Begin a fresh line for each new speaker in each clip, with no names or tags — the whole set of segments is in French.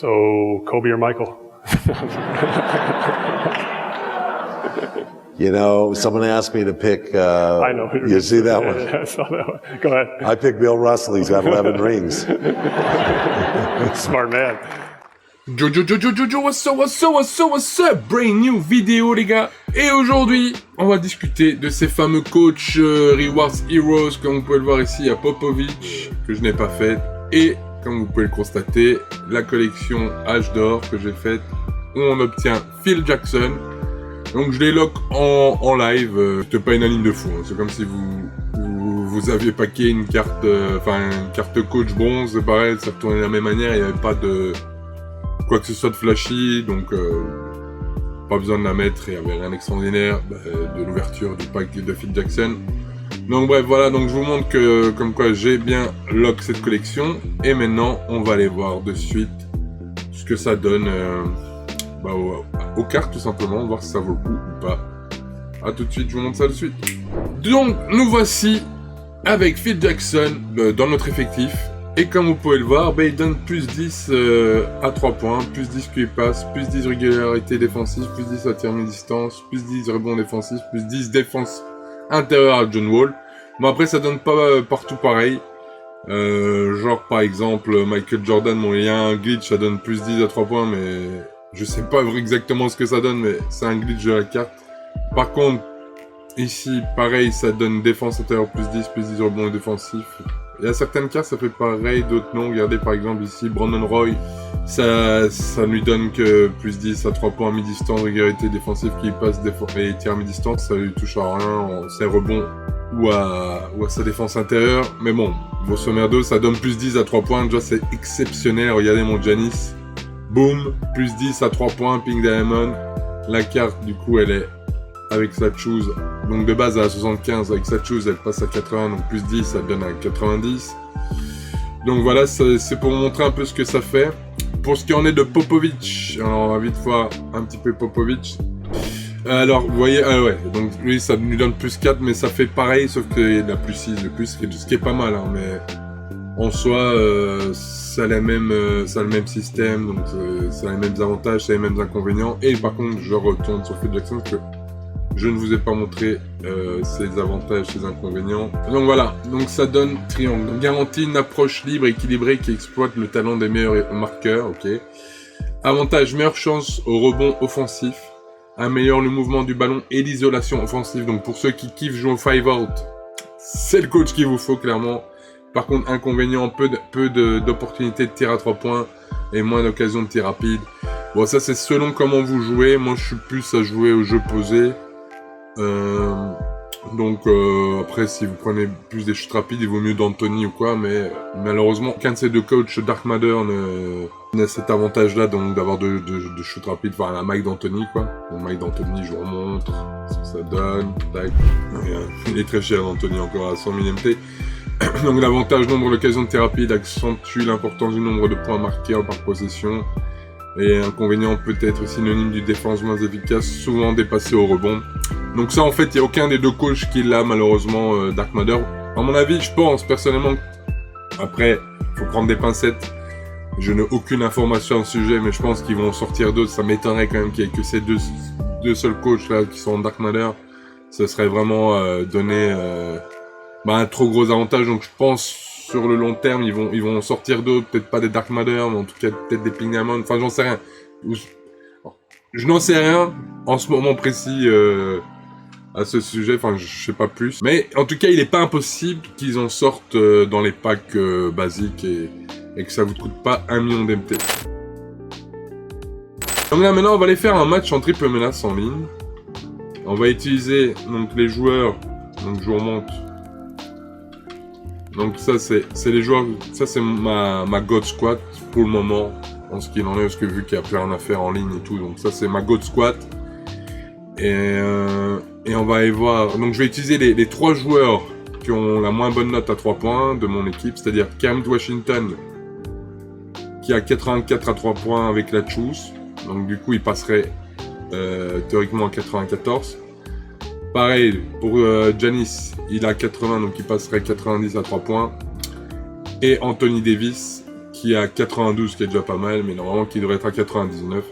So, Kobe or Michael?
You know, someone asked me to pick,
I know.
You see that one?
Yeah, I saw that one. Go ahead.
I picked Bill Russell, he's got 11 rings.
Smart man.
Jojo, what's up? Brand new vidéo les gars. Et aujourd'hui, on va discuter de ces fameux coachs Rewards Heroes. Comme vous pouvez le voir ici, il y a Popovich, que je n'ai pas faite. Et, comme vous pouvez le constater, la collection H d'or que j'ai faite, où on obtient Phil Jackson. Donc je les lock en live, c'était pas une ligne de fou, hein. C'est comme si vous aviez packé une carte, une carte coach bronze, c'est pareil, ça tournait de la même manière, il n'y avait pas de quoi que ce soit de flashy, donc pas besoin de la mettre, il n'y avait rien d'extraordinaire, de l'ouverture du pack de Phil Jackson. Donc bref, voilà, donc je vous montre que comme quoi j'ai bien lock cette collection, et maintenant on va aller voir de suite ce que ça donne aux cartes tout simplement, voir si ça vaut le coup ou pas. A tout de suite, je vous montre ça de suite. Donc nous voici avec Phil Jackson dans notre effectif. Et comme vous pouvez le voir, il donne plus 10 à 3 points, plus 10 QI pass, plus 10 régularité défensive, plus 10 à tir mi-distance, plus 10 rebond défensif, plus 10 défense intérieure à John Wall. Bon après ça donne pas partout pareil. Genre par exemple Michael Jordan, bon il y a un glitch, ça donne plus 10 à 3 points, mais je sais pas exactement ce que ça donne, mais c'est un glitch de la carte. Par contre, ici, pareil, ça donne défense intérieure plus 10 rebond et défensif. Il y a certaines cartes, ça fait pareil, d'autres non. Regardez par exemple ici, Brandon Roy, ça lui donne que plus 10 à 3 points à mi-distance, régularité défensive qui passe et tir à mi-distance, ça lui touche à rien, c'est rebond ou à sa défense intérieure. Mais bon, grosso merdo, ça donne plus 10 à 3 points, déjà c'est exceptionnel. Regardez mon Giannis. Boom, plus 10 à 3 points, Pink Diamond. La carte, du coup, elle est avec sa choose. Donc de base, à 75, avec sa choose, elle passe à 80. Donc plus 10, ça donne à 90. Donc voilà, c'est pour vous montrer un peu ce que ça fait. Pour ce qui en est de Popovich, alors on va vite voir un petit peu Popovich. Alors, vous voyez, ouais, donc lui, ça lui donne plus 4, mais ça fait pareil, sauf qu'il a plus 6 de plus, ce qui est pas mal, hein, mais... En soi, ça a le même système, donc ça a les mêmes avantages, ça a les mêmes inconvénients. Et par contre, je retourne sur Phil Jackson parce que je ne vous ai pas montré ses avantages, ses inconvénients. Donc voilà, donc ça donne triangle. Donc, garantit une approche libre et équilibrée qui exploite le talent des meilleurs marqueurs, ok. Avantage, meilleure chance au rebond offensif. Améliore le mouvement du ballon et l'isolation offensive. Donc pour ceux qui kiffent jouer au 5-out, c'est le coach qu'il vous faut clairement. Par contre, inconvénient, peu d'opportunités de tir à 3 points et moins d'occasions de tir rapide. Bon, ça c'est selon comment vous jouez. Moi, je suis plus à jouer au jeu posé. Donc, après, si vous prenez plus des shoots rapides, il vaut mieux d'Anthony ou quoi. Mais malheureusement, aucun de ces deux coachs, Dark Matter, n'a cet avantage-là, donc d'avoir de shoots rapides. Enfin, la Mike d'Anthony, quoi. Donc, Mike d'Anthony, je vous remontre ce que ça donne. Tac. Il est très cher, Anthony, encore à 100 000 MT. Donc l'avantage nombre d'occasions de tir rapide accentue l'importance du nombre de points marqués par possession. Et inconvénient peut être synonyme d'une défense moins efficace, souvent dépassée au rebond. Donc ça en fait, il n'y a aucun des deux coachs qui l'a malheureusement, Dark Matter. À mon avis, je pense personnellement, après, il faut prendre des pincettes. Je n'ai aucune information sur le sujet, mais je pense qu'ils vont en sortir d'autres. Ça m'étonnerait quand même qu'il n'y ait que ces deux seuls coachs là qui sont en Dark Matter. Ce serait vraiment donner... un trop gros avantage, donc je pense sur le long terme ils vont sortir d'autres, peut-être pas des Dark Matter, mais en tout cas peut-être des Pink Diamond, enfin j'en sais rien. Je n'en sais rien en ce moment précis à ce sujet, enfin je sais pas plus. Mais en tout cas il est pas impossible qu'ils en sortent dans les packs basiques et que ça vous coûte pas 1 million d'MT. Donc là maintenant on va aller faire un match en triple menace en ligne. On va utiliser donc les joueurs, donc je vous remonte. Donc ça c'est les joueurs, ça c'est ma God Squad pour le moment, en ce qu'il en est, parce que vu qu'il y a plein d'affaires en ligne et tout, donc ça c'est ma God Squad. Et on va aller voir, donc je vais utiliser les 3 joueurs qui ont la moins bonne note à 3 points de mon équipe, c'est-à-dire Kermit Washington, qui a 84 à 3 points avec la choose, donc du coup il passerait théoriquement à 94. Pareil, pour Giannis, il a 80, donc il passerait 90 à 3 points. Et Anthony Davis, qui est à 92, qui est déjà pas mal, mais normalement qui devrait être à 99.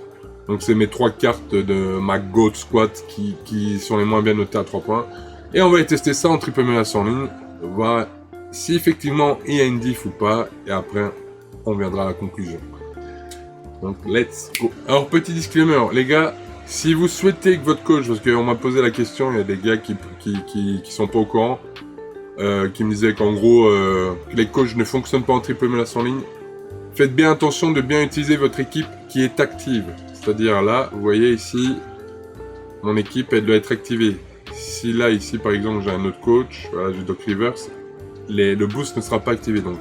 Donc c'est mes 3 cartes de ma GOAT Squad qui sont les moins bien notées à 3 points. Et on va aller tester ça en triple menace en ligne, voir si effectivement il y a une diff ou pas, et après on viendra à la conclusion. Donc let's go. Alors petit disclaimer, les gars, si vous souhaitez que votre coach, parce qu'on m'a posé la question, il y a des gars qui sont pas au courant, qui me disaient qu'en gros, que les coachs ne fonctionnent pas en triple menace en ligne, faites bien attention de bien utiliser votre équipe qui est active. C'est-à-dire là, vous voyez ici, mon équipe, elle doit être activée. Si là, ici, par exemple, j'ai un autre coach, voilà, j'ai Doc Rivers, le boost ne sera pas activé. Donc,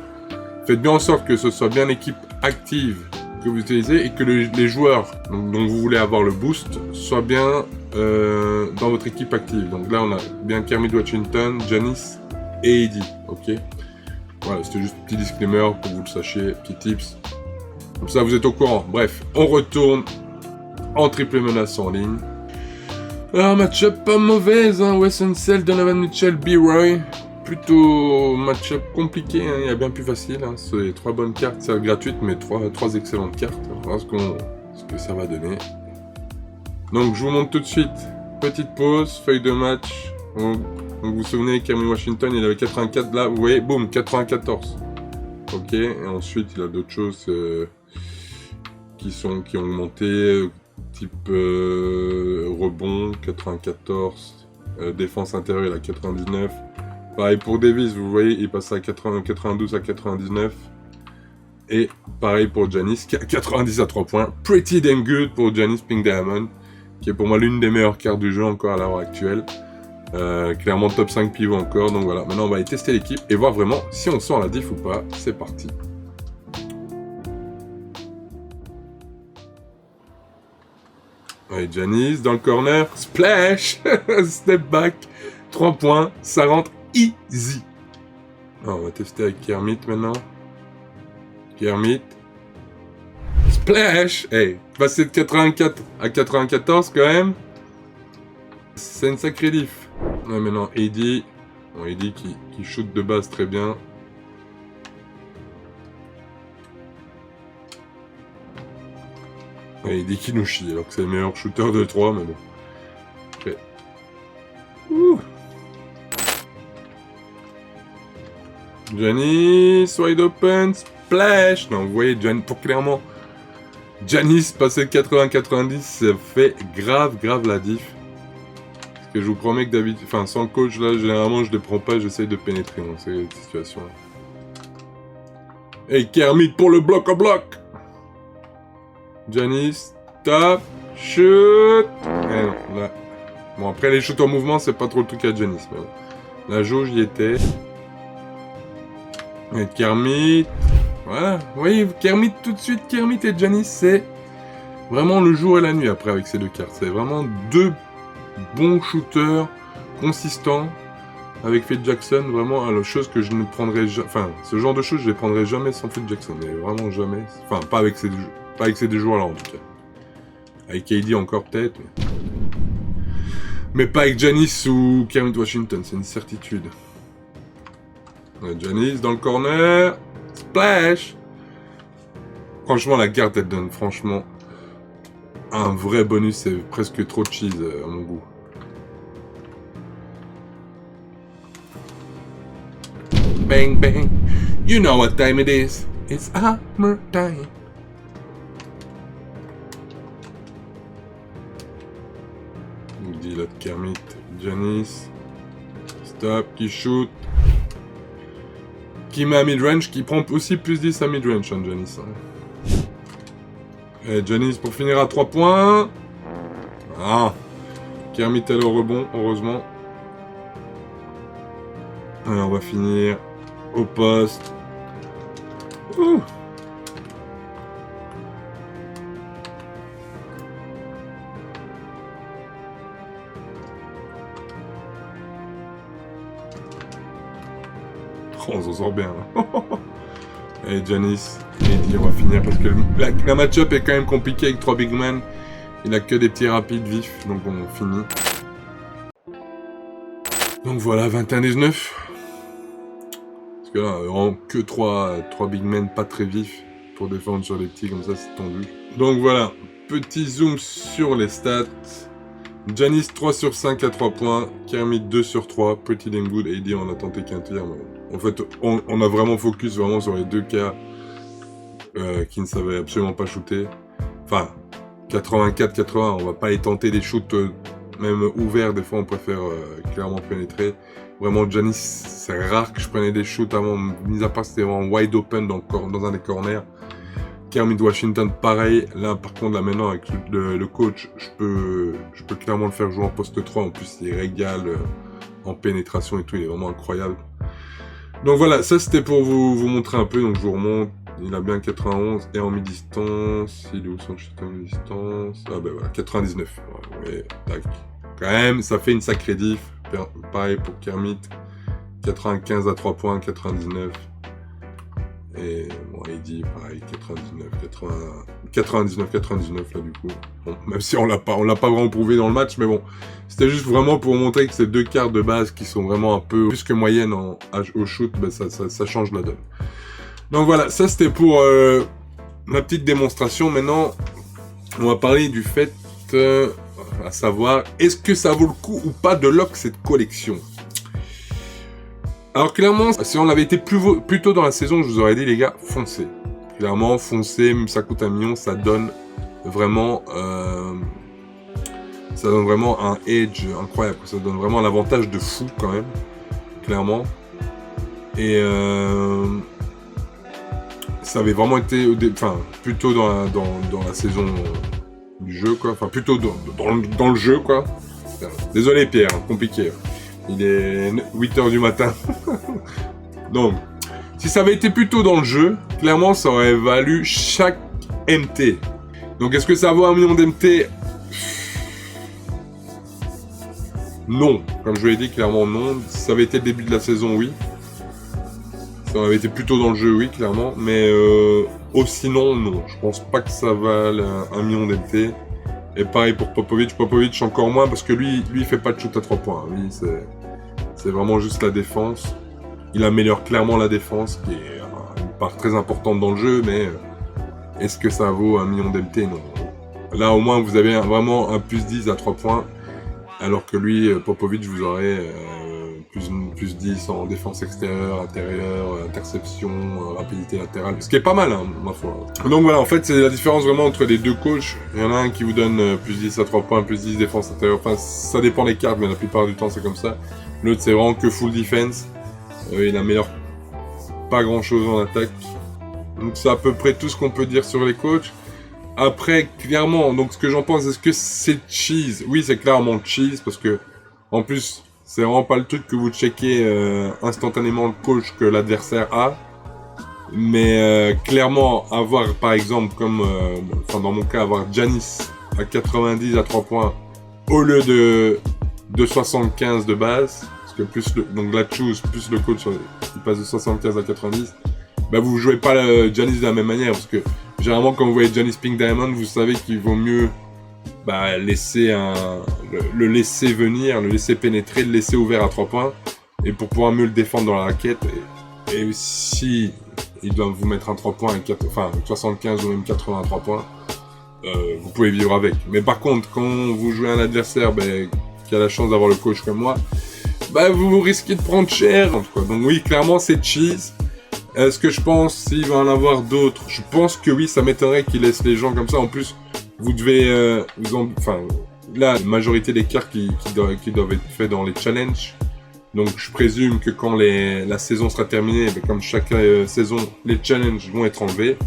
faites bien en sorte que ce soit bien l'équipe active que vous utilisez et que les joueurs dont vous voulez avoir le boost soient bien dans votre équipe active. Donc là, on a bien Kermit Washington, Giannis et Eddie. Ok. Voilà, c'était juste un petit disclaimer pour que vous le sachiez, petit tips. Comme ça, vous êtes au courant. Bref, on retourne en triple menace en ligne. Alors, match-up pas mauvaise, hein. Wes Unseld, Donovan Mitchell, B-Roy. Plutôt match-up compliqué, hein. Il y a bien plus facile. Hein. C'est 3 bonnes cartes, c'est gratuite, mais 3 excellentes cartes. On va voir ce que ça va donner. Donc, je vous montre tout de suite. Petite pause, feuille de match. Donc vous vous souvenez, Kermit Washington, il avait 84. Là, vous voyez, boum, 94. Ok, et ensuite, il a d'autres choses qui ont monté. Type rebond, 94, défense intérieure, il a 99. Pareil pour Davis, vous voyez, il passe à 92 à 99. Et pareil pour Giannis, qui a 90 à 3 points. Pretty damn good pour Giannis Pink Diamond, qui est pour moi l'une des meilleures cartes du jeu encore à l'heure actuelle. Clairement top 5 pivot encore, donc voilà. Maintenant, on va aller tester l'équipe et voir vraiment si on sent la diff ou pas. C'est parti. Ouais, Giannis dans le corner, splash, step back, 3 points, ça rentre easy. Alors, on va tester avec Kermit maintenant. Kermit, splash, hey, passer de 84 à 94 quand même, c'est une sacrée diff. Ouais, maintenant Eddie, bon, Eddie qui shoot de base très bien. Et il dit qu'il nous chie, alors que c'est le meilleur shooter de 3, mais bon. Okay. Giannis, wide open, splash. Non, vous voyez, pour clairement, Giannis passer de 80-90, ça fait grave la diff. Parce que je vous promets que d'habitude, enfin sans le coach, là, généralement, je ne les prends pas, j'essaye de pénétrer dans ces situations. Et Kermit pour le bloc en bloc. Giannis, top, shoot. Et non, là. Bon, après les shoots en mouvement, c'est pas trop le truc à Giannis. Mais bon. La jauge y était. Et Kermit. Voilà, vous voyez, Kermit tout de suite, Kermit et Giannis, c'est vraiment le jour et la nuit après avec ces 2 cartes. C'est vraiment 2 bons shooters consistants avec Phil Jackson. Vraiment, la chose que je ne prendrais jamais. Enfin, ce genre de choses, je les prendrais jamais sans Phil Jackson. Mais vraiment jamais. Enfin, pas avec ces 2 joueurs-là en tout cas. Avec KD encore peut-être. Mais pas avec Giannis ou Kermit Washington, c'est une certitude. Giannis dans le corner. Splash. Franchement, la carte, elle donne franchement un vrai bonus. C'est presque trop cheese à mon goût. Bang, bang. You know what time it is. It's hammer time. Il dit là de Kermit, Giannis. Stop, qui shoot. Qui met à mid-range, qui prend aussi plus 10 à mid-range, hein, Giannis. Hein. Et Giannis pour finir à 3 points. Ah. Kermit est au rebond, heureusement. Alors on va finir au poste. Ouh. Oh, on s'en sort bien. Allez, Giannis, Eddie, on va finir parce que la match-up est quand même compliquée avec 3 big men. Il a que des petits rapides vifs, donc on finit. Donc voilà, 21-19. Parce que là, vraiment que 3 big men pas très vifs. pour défendre sur les petits, comme ça c'est tendu. Donc voilà, petit zoom sur les stats. Giannis 3 sur 5 à 3 points, Kermit 2 sur 3, Pretty Damn Good, AD on a tenté qu'un tir. Mais en fait, on a vraiment focus vraiment sur les deux cas qui ne savaient absolument pas shooter. Enfin, 84-80, on va pas les tenter des shoots même ouverts, des fois on préfère clairement pénétrer. Vraiment, Giannis, c'est rare que je prenais des shoots avant, mis à part c'était vraiment wide open dans un des corners. Kermit Washington, pareil. Là, par contre, là maintenant, avec le coach, je peux clairement le faire jouer en poste 3. En plus, il régale en pénétration et tout, il est vraiment incroyable. Donc voilà, ça c'était pour vous montrer un peu. Donc je vous remonte. Il a bien 91 et en mi-distance. Il est où son shoot en mi-distance? Ah ben voilà, 99. Ouais, tac. Quand même, ça fait une sacrée diff. Pareil pour Kermit. 95 à 3 points, 99. Et bon, il dit pareil, 99 là du coup. Bon, même si on l'a pas vraiment prouvé dans le match, mais bon, c'était juste vraiment pour montrer que ces deux cartes de base qui sont vraiment un peu plus que moyenne au shoot, ben ça change la donne. Donc voilà, ça c'était pour ma petite démonstration. Maintenant, on va parler du fait, à savoir, est-ce que ça vaut le coup ou pas de lock cette collection? Alors clairement, si on avait été plus tôt dans la saison, je vous aurais dit les gars, foncez. Clairement, foncez, même ça coûte 1 million, ça donne vraiment un edge incroyable. Ça donne vraiment un avantage de fou quand même, clairement. Et ça avait vraiment été, plutôt dans la saison du jeu, quoi. Enfin, plutôt dans le jeu, quoi. Désolé Pierre, compliqué. Il est 8h du matin. Donc, si ça avait été plus tôt dans le jeu, clairement, ça aurait valu chaque MT. Donc, est-ce que ça vaut 1 million d'MT? Non. Comme je vous l'ai dit, clairement, non. Si ça avait été le début de la saison, oui. Si ça avait été plus tôt dans le jeu, oui, clairement. Mais sinon, non. Je pense pas que ça vale 1 million d'MT. Et pareil pour Popovic. Popovic encore moins parce que lui il fait pas de shoot à 3 points. Lui, c'est vraiment juste la défense. Il améliore clairement la défense, qui est une part très importante dans le jeu, mais est-ce que ça vaut 1 million d'MT? Non. Là, au moins, vous avez vraiment un plus 10 à 3 points, alors que lui, Popovic, vous aurez plus 10 en défense extérieure, intérieure, interception, rapidité latérale, ce qui est pas mal, hein, ma foi. Donc voilà, en fait, c'est la différence vraiment entre les deux coachs. Il y en a un qui vous donne plus 10 à 3 points, plus 10 défense intérieure, enfin, ça dépend des cartes, mais la plupart du temps, c'est comme ça. L'autre, c'est vraiment que full defense. Il améliore pas grand-chose en attaque. Donc c'est à peu près tout ce qu'on peut dire sur les coachs. Après, clairement, donc ce que j'en pense, est-ce que c'est cheese? Oui, c'est clairement cheese, parce que, en plus, c'est vraiment pas le truc que vous checkez instantanément le coach que l'adversaire a. Mais clairement, avoir par exemple, comme dans mon cas, avoir Giannis à 90 à 3 points au lieu de 75 de base, parce que donc la choose plus le coach qui passe de 75 à 90, bah vous jouez pas Giannis de la même manière, parce que généralement quand vous voyez Giannis Pink Diamond, vous savez qu'il vaut mieux laisser le laisser venir, le laisser pénétrer, le laisser ouvert à 3 points, et pour pouvoir mieux le défendre dans la raquette. Et si il doit vous mettre un 3 points, 75 ou même 83 points, vous pouvez vivre avec. Mais par contre, quand vous jouez un adversaire qui a la chance d'avoir le coach comme moi, vous risquez de prendre cher. En tout cas. Donc oui, clairement, c'est cheese. Est-ce que je pense s'il va en avoir d'autres? Je pense que oui, ça m'étonnerait qu'il laisse les gens comme ça. En plus, vous devez... là, la majorité des cartes qui doivent être faits dans les challenges. Donc je présume que quand la saison sera terminée, comme chaque saison, les challenges vont être enlevés.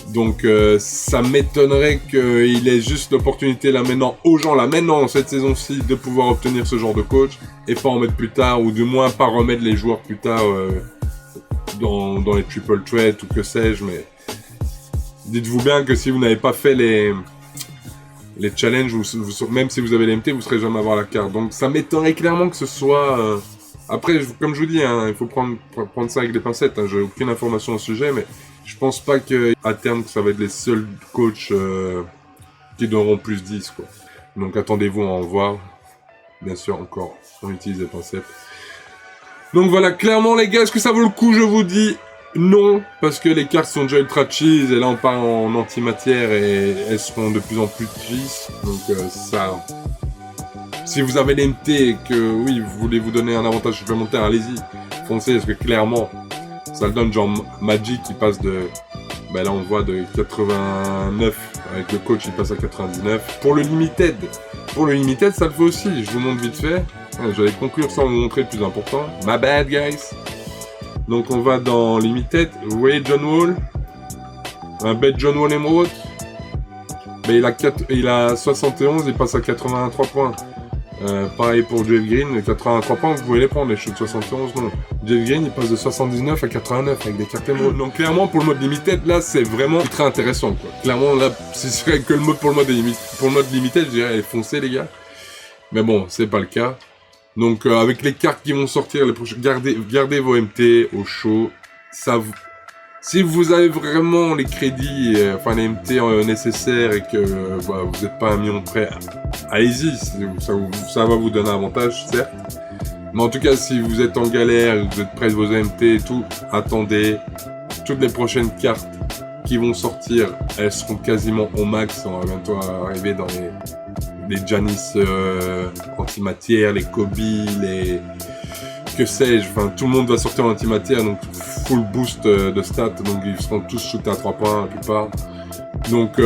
Donc ça m'étonnerait qu'il ait juste l'opportunité là maintenant, aux gens là maintenant, cette saison-ci, de pouvoir obtenir ce genre de coach, et pas en mettre plus tard, ou du moins pas remettre les joueurs plus tard dans les triple threats ou que sais-je. Mais dites-vous bien que si vous n'avez pas fait les challenges, même si vous avez les MT, vous ne serez jamais à avoir la carte. Donc ça m'étonnerait clairement que ce soit... Après, comme je vous dis, hein, il faut prendre ça avec des pincettes. Hein. J'ai aucune information au sujet, mais je pense pas qu'à terme, ça va être les seuls coachs qui donneront plus 10, quoi. Donc attendez-vous à en voir. Bien sûr, on utilise les pincettes. Donc voilà, clairement les gars, est-ce que ça vaut le coup? Je vous dis Non, parce que les cartes sont déjà ultra cheese, et là on part en antimatière et elles seront de plus en plus cheese. Donc ça... Si vous avez les MT et que, oui, vous voulez vous donner un avantage supplémentaire, allez-y, foncez, parce que clairement, ça le donne genre Magic qui passe de... Ben là on voit de 89, avec le coach il passe à 99. Pour le Limited, ça le fait aussi, je vous montre vite fait. J'allais conclure sans vous montrer le plus important. My bad guys. Donc on va dans Limited, vous voyez John Wall, un bête John Wall Emerald. Ben il a 71, il passe à 83 points. Pareil pour Jeff Green, 83 points, vous pouvez les prendre, les chutes 71, non. Jeff Green, il passe de 79 à 89 avec des cartes émeraudes. Donc clairement, pour le mode limited, là, c'est vraiment très intéressant, quoi. Clairement, là, si ce serait que le mode pour le mode limited, je dirais, allez, foncez, les gars. Mais bon, c'est pas le cas. Donc, avec les cartes qui vont sortir, les prochaines, gardez vos MT au chaud. Ça vous... Si vous avez vraiment les crédits, enfin les MT nécessaires et que vous n'êtes pas un million près, allez-y, ça va vous donner un avantage, certes. Mais en tout cas, si vous êtes en galère, vous êtes près de vos MT et tout, attendez. Toutes les prochaines cartes qui vont sortir, elles seront quasiment au max. On va bientôt arriver dans les Janice antimatière, les Kobe, les... que sais-je, enfin tout le monde va sortir en antimatière, donc full boost de stats, donc ils seront tous shootés à 3 points la plupart. Donc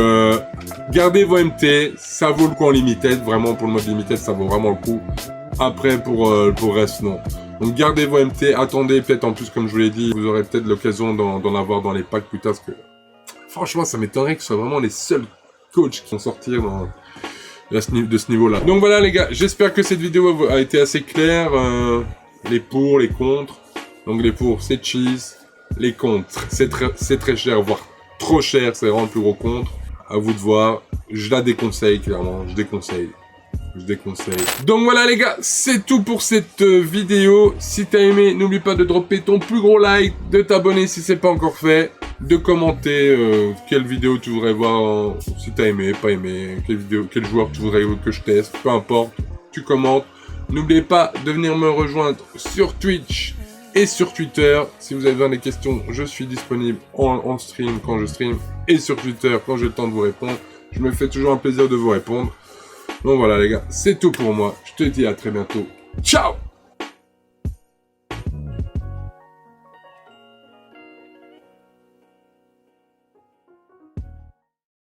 gardez vos MT, ça vaut le coup en limited, vraiment pour le mode limited ça vaut vraiment le coup. Après pour le reste non. Donc gardez vos MT, attendez peut-être en plus comme je vous l'ai dit, vous aurez peut-être l'occasion d'en avoir dans les packs plus tard, parce que franchement ça m'étonnerait que ce soit vraiment les seuls coachs qui vont sortir de ce niveau-là. Donc voilà les gars, j'espère que cette vidéo a été assez claire. Les pour, les contre. Donc les pour, c'est cheese. Les contre, c'est très cher, voire trop cher. C'est vraiment le plus gros contre. À vous de voir. Je la déconseille, clairement. Je déconseille. Donc voilà les gars, c'est tout pour cette vidéo. Si t'as aimé, n'oublie pas de dropper ton plus gros like, de t'abonner si c'est pas encore fait, de commenter quelle vidéo tu voudrais voir, si t'as aimé, pas aimé, quel joueur tu voudrais que je teste, peu importe. Tu commentes. N'oubliez pas de venir me rejoindre sur Twitch et sur Twitter. Si vous avez besoin des questions, je suis disponible en stream quand je stream et sur Twitter quand j'ai le temps de vous répondre. Je me fais toujours un plaisir de vous répondre. Donc voilà les gars, c'est tout pour moi. Je te dis à très bientôt. Ciao!